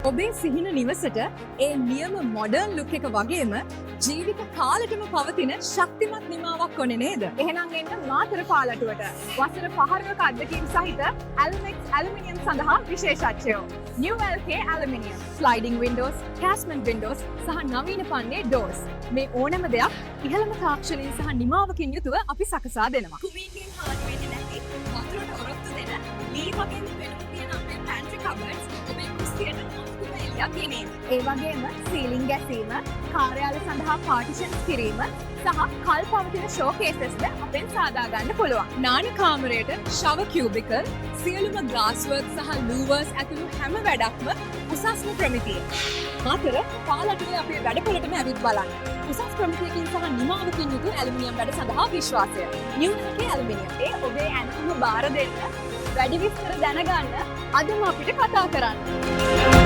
ඔබේ සිහින නිවසට ඒ නියම මොඩර්න් ලුක් එක වගේම ජීවිත කාලෙටම පවතින ශක්තිමත් නිමාවක් කොනේ නේද? එහෙනම් එන්න මාතර පාලටුවට. වසර 5ක අත්දැකීම් සහිත Almex ඇලුමිනියම් සඳහා විශේෂත්වයෝ. New LK aluminium, sliding windows, casement windows සහ නවීන පන්නේ doors. මේ ඕනෑම දෙයක් ඉහළම තාක්ෂණයෙන් සහ නිමාවකින් යුතුව අපි සකසා දෙනවා. කුමීකින් හානි වෙන්නේ නැති වතුරට ඔරොත්තු දෙන ලී වගේම පෙනුම් තියෙන අපේ pantry cupboards ඔබේ කුස්සියට ඒ වගේම සීලිං ගැසීම, කාර්යාල සඳහා පාටිෂන්ස් කිරීම සහ කල් පවතින ෂෝකේසස්ද අපෙන් සාදා ගන්න පුළුවන්. නාන කාමරයට ෂවර් කියුබිකල්, සියලුම ග්ලාස් වර්ක් සහ ලූවර්ස් ඇතුළු හැම වැඩක්ම උසස්ම ප්‍රමිතිය. මාතර පාලටුවේ අපේ වැඩපොළටම ඇවිත් බලන්න. උසස් ප්‍රමිතියකින් සහ නිමාවකින් යුතු ඇලුමිනියම් වැඩ සඳහා විශ්වාසය. New LK aluminium. ඒ ඔබේ ඇඳුම බාර දෙන්න, වැඩි විස්තර දැනගන්න අදම අපිට කතා කරන්න.